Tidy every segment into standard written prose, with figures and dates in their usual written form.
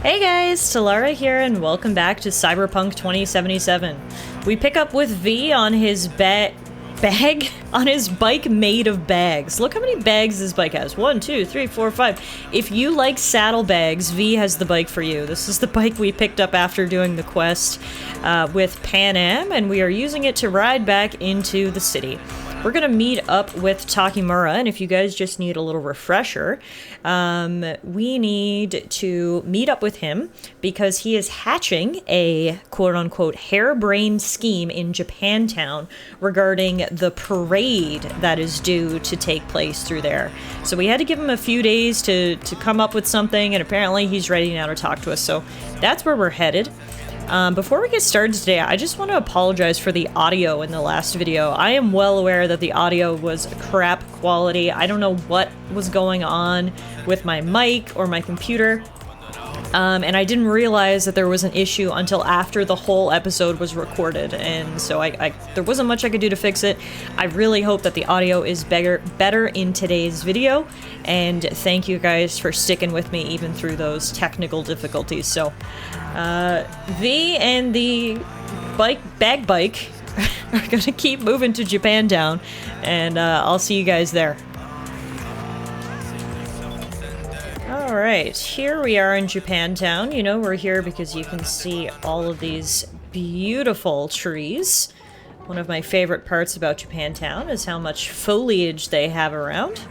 Hey guys, Tallara here and welcome back to Cyberpunk 2077. We pick up with V on his on his bike made of bags. Look how many bags this bike has. 1, 2, 3, 4, 5. If you like saddlebags, V has the bike for you. This is the bike we picked up after doing the quest with Pan Am, and we are using it to ride back into the city. We're gonna meet up with Takimura, and if you guys just need a little refresher, we need to meet up with him because he is hatching a quote-unquote harebrained scheme in Japantown regarding the parade that is due to take place through there. So we had to give him a few days to come up with something, and apparently he's ready now to talk to us, so that's where we're headed. Before we get started today, I just want to apologize for the audio in the last video. I am well aware that the audio was crap quality. I don't know what was going on with my mic or my computer. And I didn't realize that there was an issue until after the whole episode was recorded, and so there wasn't much I could do to fix it. I really hope that the audio is better in today's video, and thank you guys for sticking with me even through those technical difficulties. So, V and the bag bike are gonna keep moving to Japantown, and I'll see you guys there. Alright, here we are in Japantown. You know, we're here because you can see all of these beautiful trees. One of my favorite parts about Japantown is how much foliage they have around.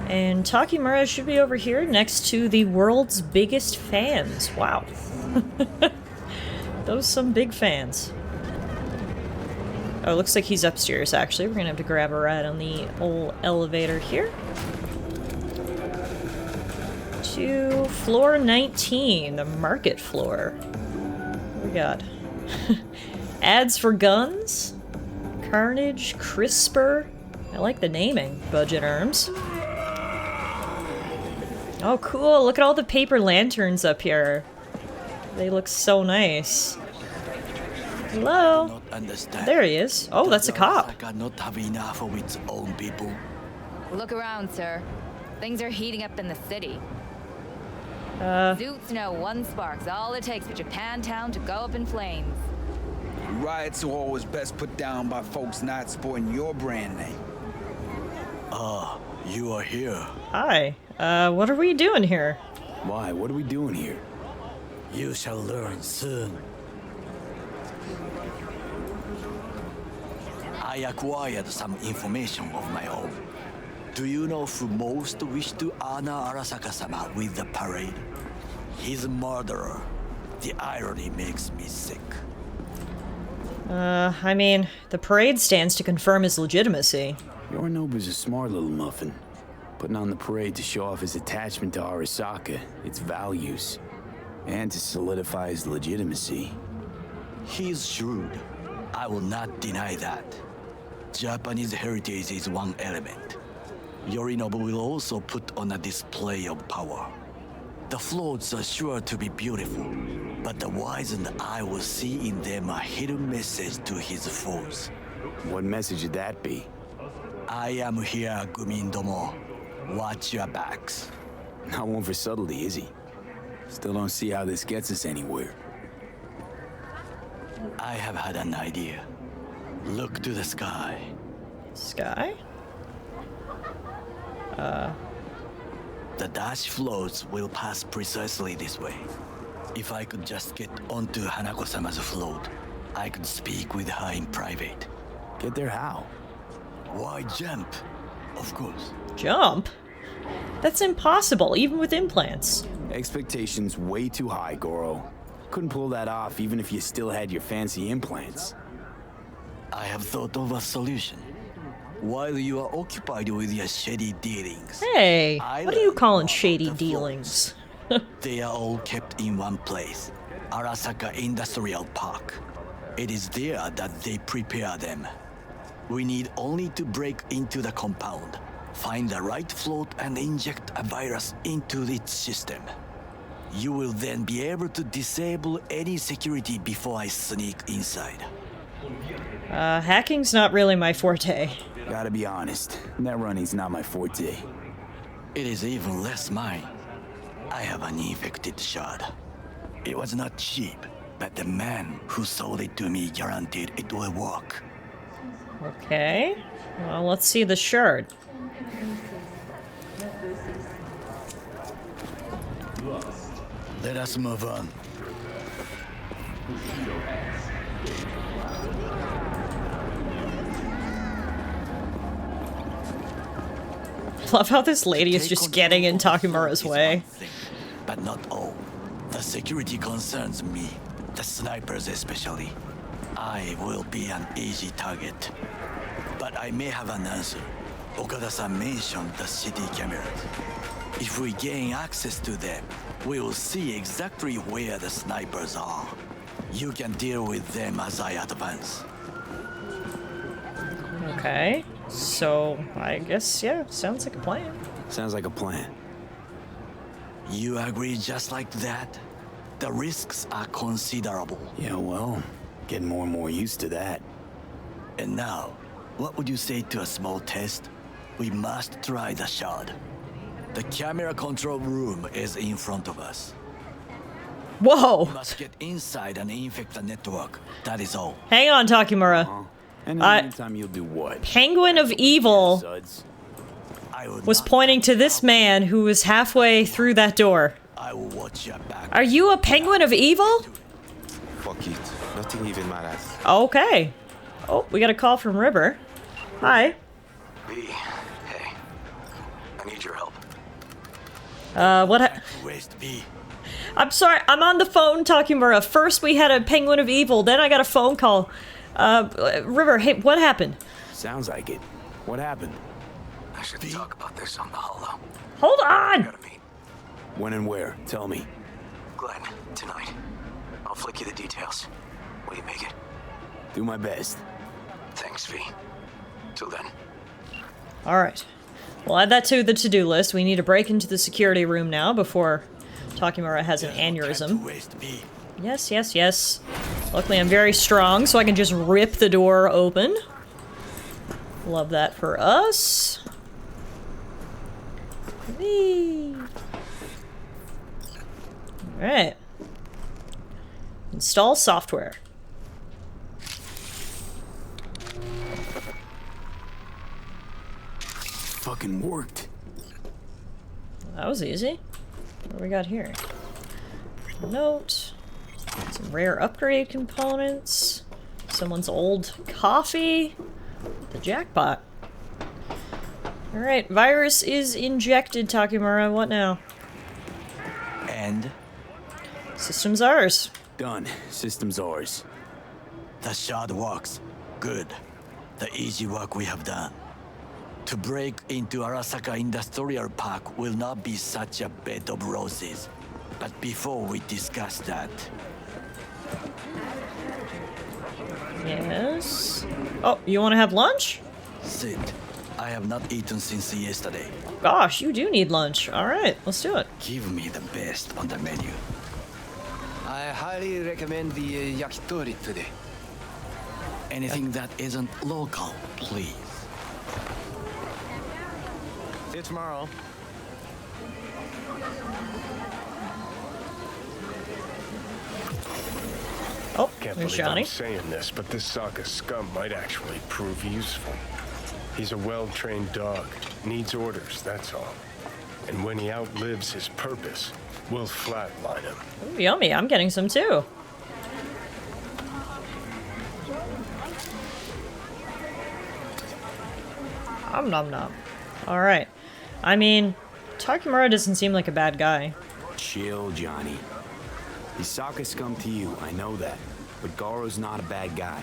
And Takimura should be over here next to the world's biggest fans. Wow. Those some big fans. Oh, looks like he's upstairs, actually. We're gonna have to grab a ride on the old elevator here. To floor 19, the market floor. What we got? Ads for guns, Carnage, Crisper. I like the naming. Budget arms. Oh, cool! Look at all the paper lanterns up here. They look so nice. Hello. There he is. Oh, that's a cop. Not have enough of its own people. Look around, sir. Things are heating up in the city. Zoots know one spark's all it takes for Japantown to go up in flames. Riots are always best put down by folks not sporting your brand name. You are here. Hi. What are we doing here? Why? What are we doing here? You shall learn soon. I acquired some information of my own. Do you know who most wished to honor Arasaka-sama with the parade? He's a murderer. The irony makes me sick. I mean, the parade stands to confirm his legitimacy. Yorinobu's a smart little muffin, putting on the parade to show off his attachment to Arasaka, its values, and to solidify his legitimacy. He's shrewd. I will not deny that. Japanese heritage is one element. Yorinobu will also put on a display of power. The floats are sure to be beautiful, but the wizened eye will see in them a hidden message to his foes. What message would that be? I am here, Gumindomo. Watch your backs. Not one for subtlety, is he? Still don't see how this gets us anywhere. I have had an idea. Look to the sky. Sky? The dash floats will pass precisely this way. If I could just get onto Hanako-sama's float, I could speak with her in private. Get there how? Why jump? Of course. Jump? That's impossible, even with implants. Expectations way too high, Goro. Couldn't pull that off even if you still had your fancy implants. I have thought of a solution. While you are occupied with your shady dealings. Hey, what are you calling shady dealings? They are all kept in one place, Arasaka Industrial Park. It is there that they prepare them. We need only to break into the compound, find the right float and inject a virus into its system. You will then be able to disable any security before I sneak inside. Hacking's not really my forte. Gotta be honest, net running's not my forte. It is even less mine. I have an infected shard. It was not cheap, but the man who sold it to me guaranteed it will work. Okay. Well, let's see the shard. Let us move on. Love how this lady is just getting in Takemura's way. But not all. The security concerns me. The snipers especially. I will be an easy target. But I may have an answer. Okada-san mentioned the city cameras. If we gain access to them, we will see exactly where the snipers are. You can deal with them as I advance. Okay. So, I guess, yeah, sounds like a plan. Sounds like a plan. You agree just like that? The risks are considerable. Yeah, well, getting more and more used to that. And now, what would you say to a small test? We must try the shard. The camera control room is in front of us. Whoa! We must get inside and infect the network. That is all. Hang on, Takemura. And in the meantime, you'll do what? Penguin of Evil Suds? I will was not- pointing to this man who was halfway through that door. I will watch your back. Are you a Penguin of Evil? Fuck it. Nothing even matters. Okay. Oh, we got a call from River. Hi. V, hey. I need your help. Waste B. I'm sorry, I'm on the phone, Takemura. First we had a Penguin of Evil, then I got a phone call. River, hey, what happened? Sounds like it. What happened? I should talk about this on the holo. Hold on! Gotta meet When and where? Tell me. Glenn tonight. I'll flick you the details. Will you make it? Do my best. Thanks, V. Till then. Alright. We'll add that to the to-do list. We need to break into the security room now before Takemura has an aneurysm. Waste B. Yes, yes, yes. Luckily I'm very strong, so I can just rip the door open. Love that for us. Whee! Alright. Install software. Fucking worked. That was easy. What do we got here? Note. Some rare upgrade components. Someone's old coffee. The jackpot. Alright, virus is injected, Takemura. What now? And System's ours. Done. System's ours. the shard works. Good. The easy work we have done. To break into Arasaka Industrial Park will not be such a bed of roses. But before we discuss that, Yes. Oh, you want to have lunch? sit. I have not eaten since yesterday. Gosh, you do need lunch. Alright, let's do it. Give me the best on the menu. I highly recommend the yakitori today. Anything that isn't local, please. See you tomorrow. Oh, Can't there's believe Johnny. I'm saying this, but this Sokka scum might actually prove useful. He's a well-trained dog, needs orders, that's all. And when he outlives his purpose, we'll flatline him. Ooh, yummy, I'm getting some too. Nom nom nom. Alright. I mean, Takemura doesn't seem like a bad guy. Chill, Johnny. He's Sokka scum to you, I know that. But Garo's not a bad guy.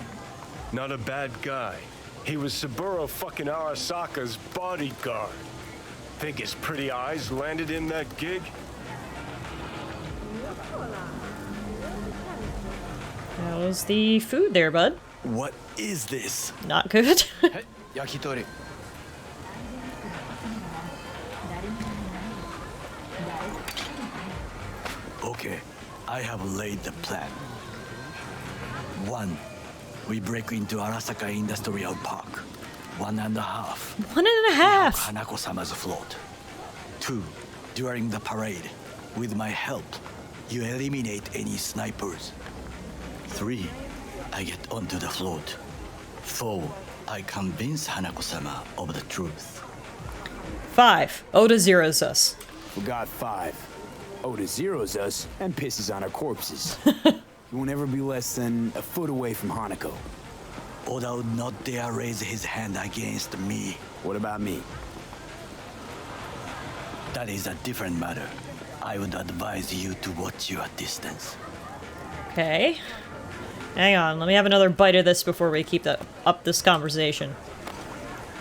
Not a bad guy. He was Saburo fucking Arasaka's bodyguard. Think his pretty eyes landed in that gig? How's the food there, bud? What is this? Not good. Yakitori. Okay, I have laid the plan. 1. We break into Arasaka Industrial Park. 1.5. 1.5. Hanako-sama's float. 2. During the parade, with my help, you eliminate any snipers. 3, I get onto the float. 4, I convince Hanako-sama of the truth. 5, Oda zeroes us. Forgot 5. Oda zeroes us and pisses on our corpses. You won't ever be less than a foot away from Hanako. Oda would not dare raise his hand against me. What about me? That is a different matter. I would advise you to watch your distance. Okay. Hang on, let me have another bite of this before we keep up this conversation.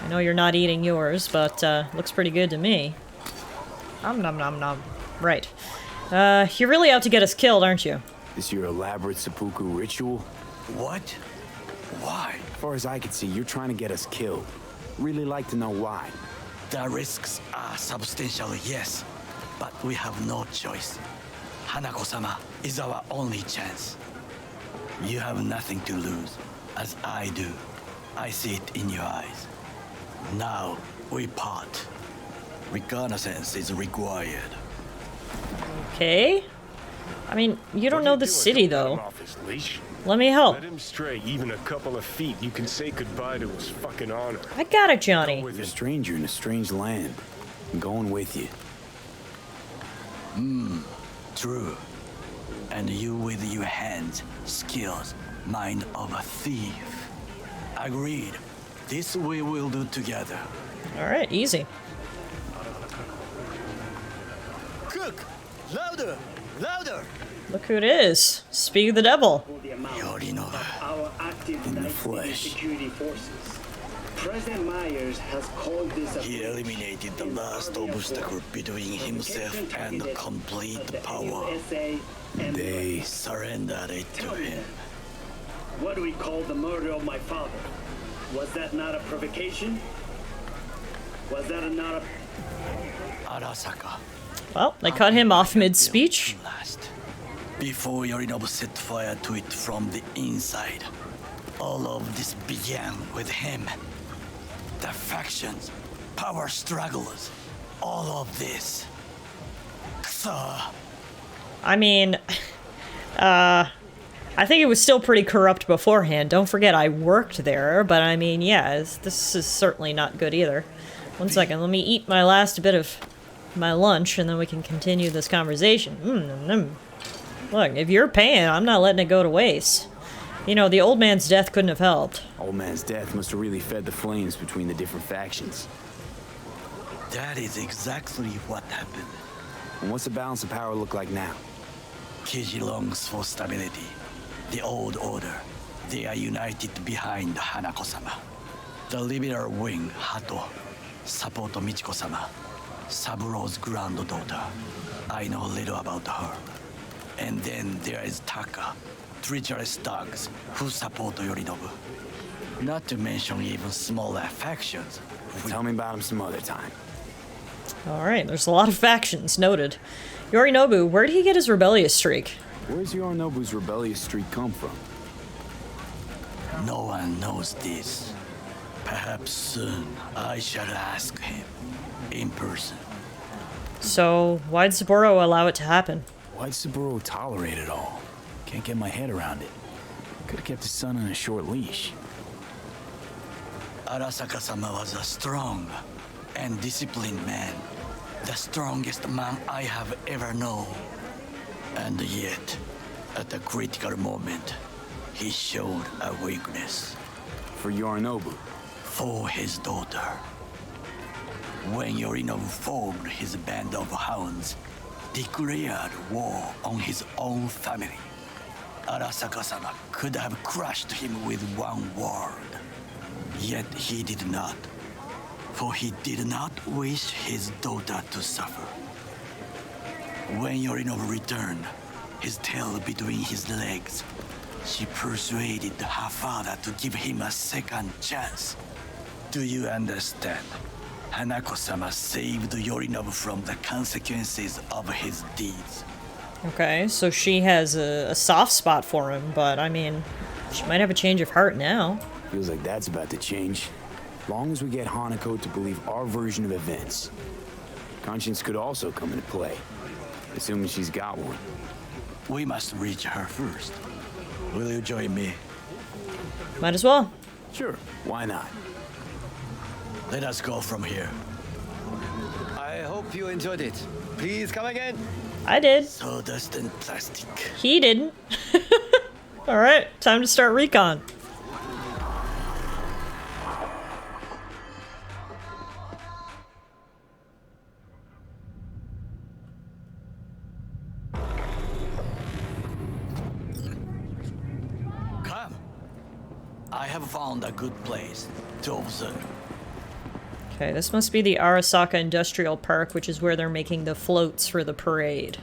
I know you're not eating yours, but looks pretty good to me. Nom nom nom nom. Right. You're really out to get us killed, aren't you? This your elaborate seppuku ritual? What? Why? As far as I can see, you're trying to get us killed. Really like to know why. The risks are substantial, yes, but we have no choice. Hanako-sama is our only chance. You have nothing to lose, as I do. I see it in your eyes. Now, we part. Reconnaissance is required. Okay. I mean, you don't know the city, though. Off his leash. Let me help. Let him stray even a couple of feet. You can say goodbye to his fucking honor. I got it, Johnny. You're a stranger in a strange land. I'm going with you. True. And you with your hands, skills, mind of a thief. Agreed. This we will do together. Alright, easy. Cook! Louder! Louder! Look who it is. Speak of the devil. Yorinobu. In the flesh. President Myers has called this a He eliminated the last obstacle between himself and complete power. They Surrendered it to him. What do we call the murder of my father? Was that not a provocation? Was that not a... Arasaka. Well, they cut him off mid-speech. Last. Before Yorinobu set fire to it from the inside. All of this began with him. The factions, power struggles, all of this. Kusa. I mean, I think it was still pretty corrupt beforehand. Don't forget, I worked there, but I mean, yeah, this is certainly not good either. One second, let me eat my last bit of my lunch, and then we can continue this conversation. Look, if you're paying, I'm not letting it go to waste. You know, the old man's death couldn't have helped. Old man's death must have really fed the flames between the different factions. That is exactly what happened. And what's the balance of power look like now? Kiji longs for stability. The old order. They are united behind Hanako-sama. The liberal wing, Hato, support Michiko-sama, Saburo's granddaughter. I know little about her. And then there is Taka, treacherous dogs who support Yorinobu. Not to mention even smaller factions. Tell me about him some other time. Alright, there's a lot of factions, noted. Yorinobu, where did he get his rebellious streak? Where's Yorinobu's rebellious streak come from? No one knows this. Perhaps soon I shall ask him in person. So, why'd Saburo allow it to happen? Why'd Saburo tolerate it all? Can't get my head around it. Could've kept his son on a short leash. Arasaka-sama was a strong and disciplined man. The strongest man I have ever known. And yet, at a critical moment, he showed a weakness. For Yorinobu? For his daughter. When Yorinobu formed his band of hounds, declared war on his own family, Arasaka-sama could have crushed him with one word. Yet he did not. For he did not wish his daughter to suffer. When Yorinobu returned, his tail between his legs, she persuaded her father to give him a second chance. Do you understand? Hanako-sama saved Yorinobu from the consequences of his deeds. Okay, so she has a soft spot for him, but I mean, she might have a change of heart now. Feels like that's about to change. Long as we get Hanako to believe our version of events. Conscience could also come into play, assuming she's got one. We must reach her first. Will you join me? Might as well. Sure, why not? Let us go from here. I hope you enjoyed it. Please come again. I did. Sawdust and plastic. He didn't. Alright, time to start recon. Come. I have found a good place to observe. Okay, this must be the Arasaka Industrial Park, which is where they're making the floats for the parade.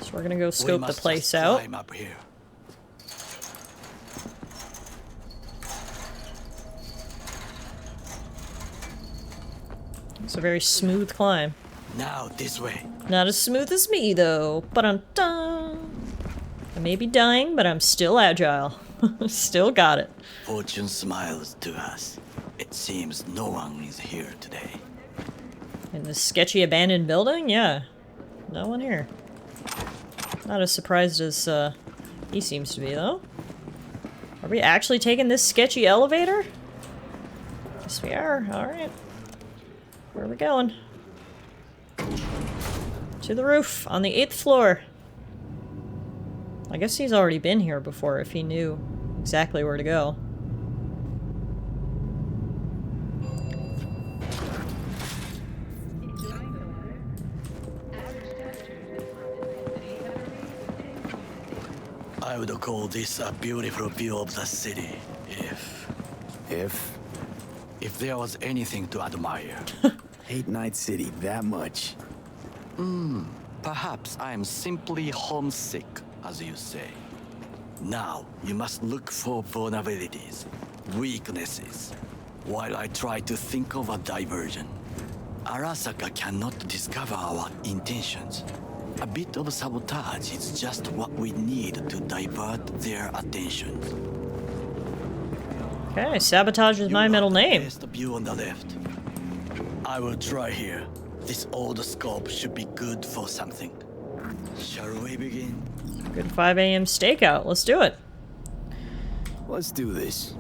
So we're gonna go scope the place out. Climb up here. It's a very smooth climb. Now this way. Not as smooth as me, though. Ba-dum-dum. I may be dying, but I'm still agile. Still got it. Fortune smiles to us. It seems no one is here today. In this sketchy abandoned building? Yeah. No one here. Not as surprised as he seems to be, though. Are we actually taking this sketchy elevator? Yes, we are. Alright. Where are we going? To the roof, on the 8th floor. I guess he's already been here before if he knew exactly where to go. I would call this a beautiful view of the city, if there was anything to admire. Hate Night City that much. Perhaps I am simply homesick, as you say. Now, you must look for vulnerabilities, weaknesses, while I try to think of a diversion. Arasaka cannot discover our intentions. A bit of sabotage is just what we need to divert their attention. Okay, sabotage is my middle name. Best view on the left. I will try here. This old scope should be good for something. Shall we begin? Good 5 a.m. stakeout. Let's do it. Let's do this.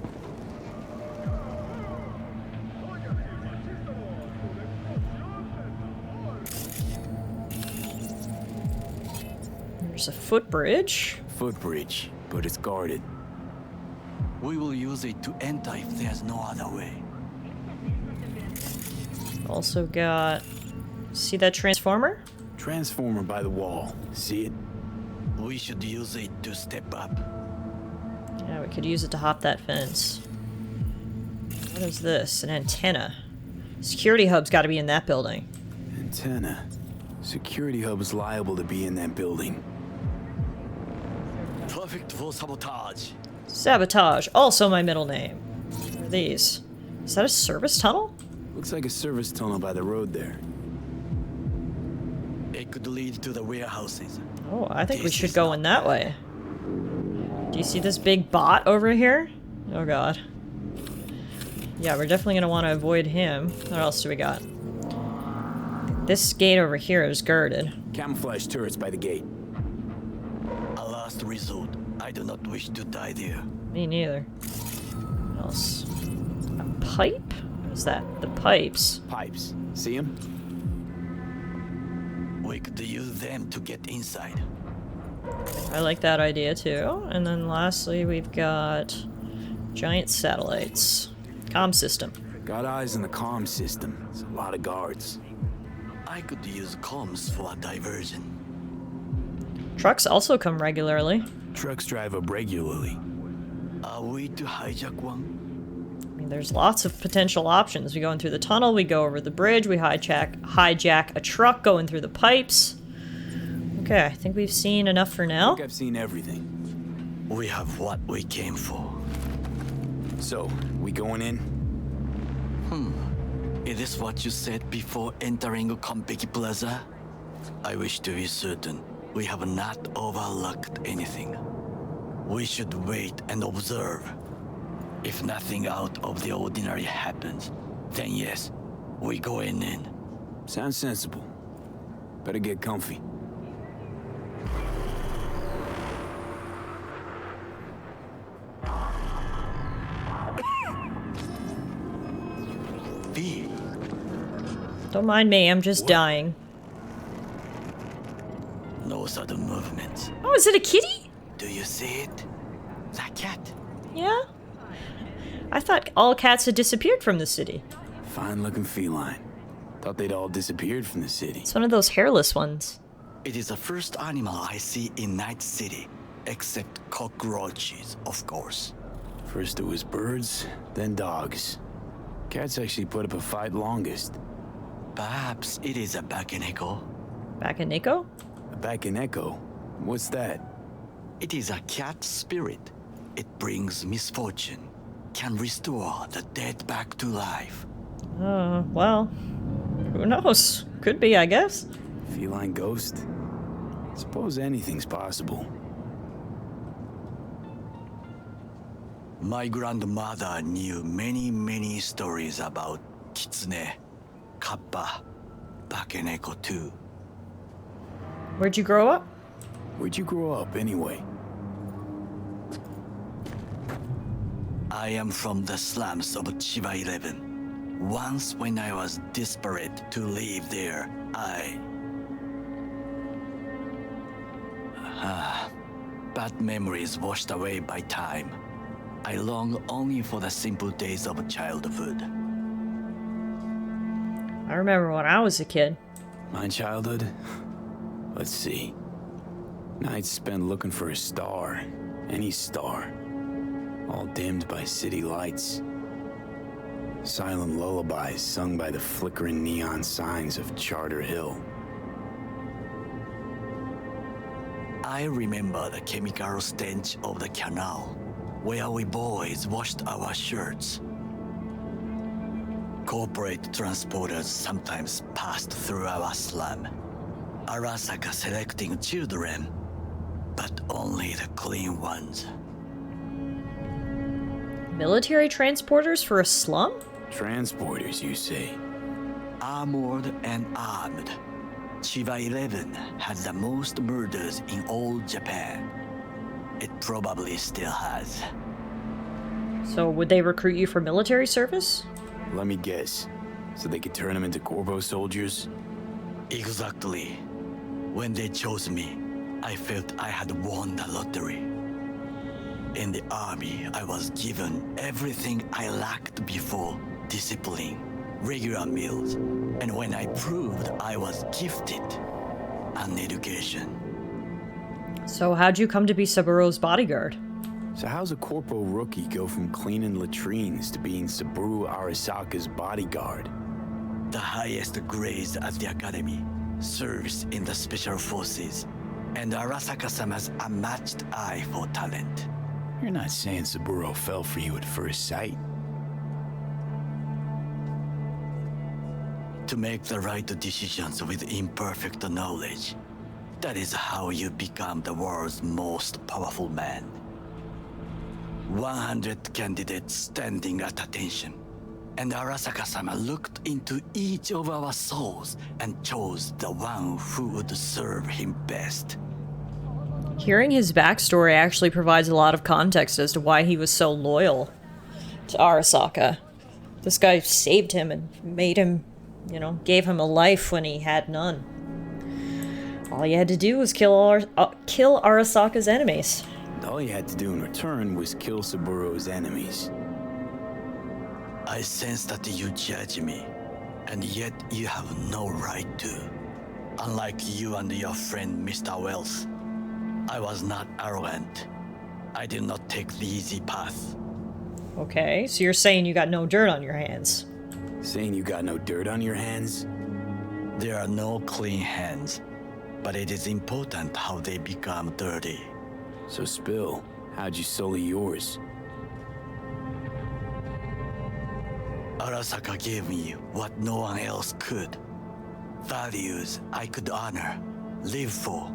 There's a footbridge. Footbridge, but it's guarded. We will use it to enter if there's no other way. Also got... See that transformer? Transformer by the wall. See it? We should use it to step up. Yeah, we could use it to hop that fence. What is this? An antenna. Security hub's got to be in that building. Antenna. Security hub is liable to be in that building. Perfect for sabotage. Sabotage, also my middle name. What are these? Is that a service tunnel? Looks like a service tunnel by the road there. It could lead to the warehouses. Oh, I think we should go in that way. Do you see this big bot over here? Oh god. Yeah, we're definitely gonna want to avoid him. What else do we got? This gate over here is guarded. Camouflage turrets by the gate. A last resort. I do not wish to die there. Me neither. What else? A pipe? What is that? The pipes. Pipes. See them? We could use them to get inside. I like that idea too. And then lastly, we've got giant satellites. Comm system. Got eyes on the comm system. It's a lot of guards. I could use comms for a diversion. Trucks also come regularly. Trucks drive up regularly. Are we to hijack one? I mean, there's lots of potential options. We go in through the tunnel, we go over the bridge, we hijack a truck going through the pipes. Okay, I think we've seen enough for now. I think I've seen everything. We have what we came for. So, we going in? Is this what you said before entering Konpeki Plaza? I wish to be certain we have not overlooked anything. We should wait and observe. If nothing out of the ordinary happens, then yes, we going in. Sounds sensible. Better get comfy. Don't mind me, I'm just dying. No sudden movements. Oh, is it a kitty? Do you see it? That cat. Yeah? I thought all cats had disappeared from the city. Fine-looking feline. Thought they'd all disappeared from the city. It's one of those hairless ones. It is the first animal I see in Night City, except cockroaches, of course. First it was birds, then dogs. Cats actually put up a fight longest. Perhaps it is a Bakeneko. Bakeneko? A Bakeneko? What's that? It is a cat spirit. It brings misfortune, can restore the dead back to life. Well, who knows? Could be, I guess. Feline ghost? Suppose anything's possible. My grandmother knew many stories about kitsune, kappa, bakeneko too. Where'd you grow up? Where'd you grow up, anyway? I am from the slums of Chiba 11. Once when I was desperate to live there, bad memories washed away by time. I long only for the simple days of childhood. I remember when I was a kid. My childhood? Let's see. Nights spent looking for a star. Any star. All dimmed by city lights. Silent lullabies sung by the flickering neon signs of Charter Hill. I remember the chemical stench of the canal, where we boys washed our shirts. Corporate transporters sometimes passed through our slum. Arasaka selecting children, but only the clean ones. Military transporters for a slum? Transporters, you say? Armored and armed. Chiba 11 had the most murders in all Japan. It probably still has. So would they recruit you for military service? Let me guess. So they could turn them into Corpo soldiers? Exactly. When they chose me, I felt I had won the lottery. In the army, I was given everything I lacked before: discipline, regular meals, and when I proved I was gifted, an education. So how'd you come to be Saburo's bodyguard? So how's a Corpo rookie go from cleaning latrines to being Saburo Arasaka's bodyguard? The highest grades at the academy, service in the special forces, and Arasaka-sama's unmatched eye for talent. You're not saying Saburo fell for you at first sight? To make the right decisions with imperfect knowledge, that is how you become the world's most powerful man. 100 candidates standing at attention, and Arasaka-sama looked into each of our souls and chose the one who would serve him best. Hearing his backstory actually provides a lot of context as to why he was so loyal to Arasaka. This guy saved him and made him, you know, gave him a life when he had none. All you had to do was kill Arasaka's enemies. All you had to do in return was kill Saburo's enemies. I sense that you judge me, and yet you have no right to. Unlike you and your friend Mr. Wells, I was not arrogant. I did not take the easy path. Okay, so you're saying you got no dirt on your hands. Saying you got no dirt on your hands? There are no clean hands, but it is important how they become dirty. So spill, how'd you sully yours? Arasaka gave me what no one else could. Values I could honor, live for.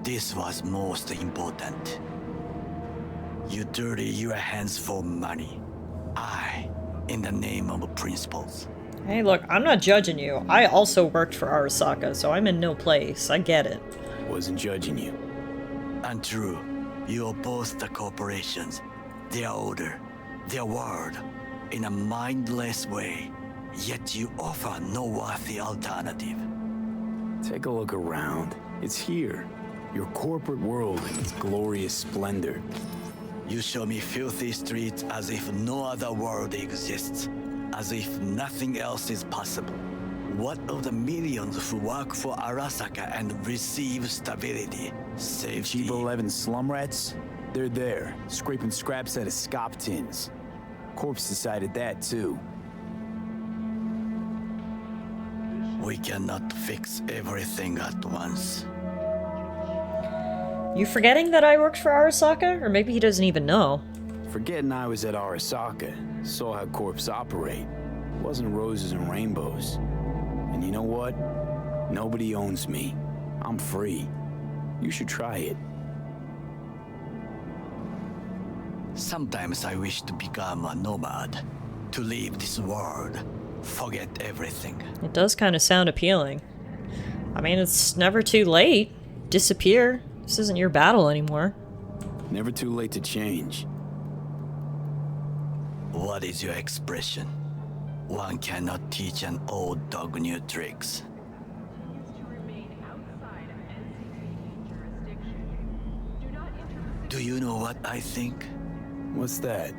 This was most important. You dirty your hands for money. I, in the name of principles. Hey, look, I'm not judging you. I also worked for Arasaka, so I'm in no place. I get it. Wasn't judging you. Untrue. You oppose the corporations, their order, their word, in a mindless way. yet you offer no worthy alternative. Take a look around. It's here. Your corporate world in its glorious splendor. You show me filthy streets as if no other world exists, as if nothing else is possible. What of the millions who work for Arasaka and receive stability, safety? Cheap 11 slum rats? They're there, scraping scraps out of scop tins. Corpse decided that too. We cannot fix everything at once. You forgetting that I worked for Arasaka? Or maybe he doesn't even know. Forgetting I was at Arasaka, saw how corps operate. It wasn't roses and rainbows. And you know what? Nobody owns me. I'm free. You should try it. Sometimes I wish to become a nomad, to leave this world, forget everything. It does kind of sound appealing. I mean, it's never too late. Disappear. This isn't your battle anymore. Never too late to change. What is your expression? One cannot teach an old dog new tricks. Do you know what I think? What's that?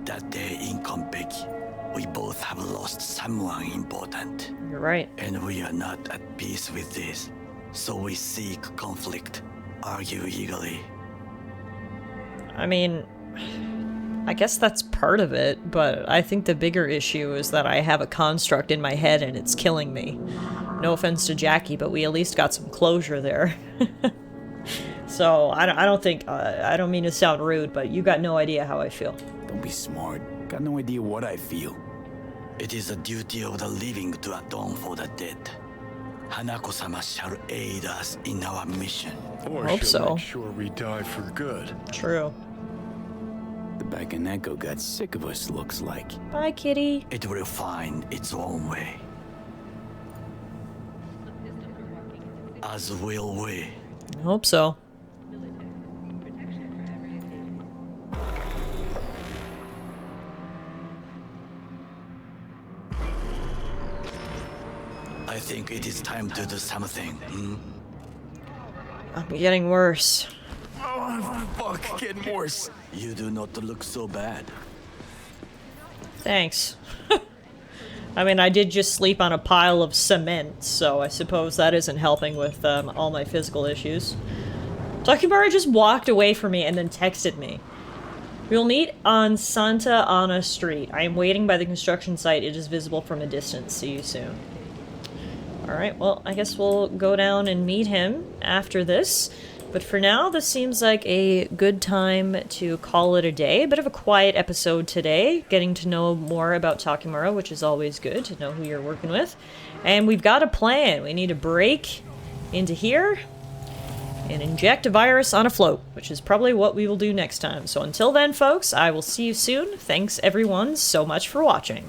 That day in Konpeki, we both have lost someone important. You're right. And we are not at peace with this. So we seek conflict, argue eagerly. I mean, I guess that's part of it, but I think the bigger issue is that I have a construct in my head and it's killing me. No offense to Jackie, but we at least got some closure there. So, I don't think, I don't mean to sound rude, but you got no idea how I feel. Don't be smart. Got no idea what I feel. It is a duty of the living to atone for the dead. Hanako-sama shall aid us in our mission. Or Hope she'll so. make sure we die for good. True. The Bakaneko got sick of us, looks like. Bye, kitty. It will find its own way. As will we. I hope so. I think it is time to do something. I'm getting worse. Oh, fuck, getting worse. You do not look so bad. Thanks. I mean, I did just sleep on a pile of cement, so I suppose that isn't helping with all my physical issues. Takibara just walked away from me and then texted me. We'll meet on Santa Ana Street. I am waiting by the construction site. It is visible from a distance. See you soon. Alright, well, I guess we'll go down and meet him after this. But for now, this seems like a good time to call it a day. A bit of a quiet episode today, getting to know more about Takemura, which is always good to know who you're working with. And we've got a plan. We need to break into here and inject a virus on a float, which is probably what we will do next time. So until then, folks, I will see you soon. Thanks, everyone, so much for watching.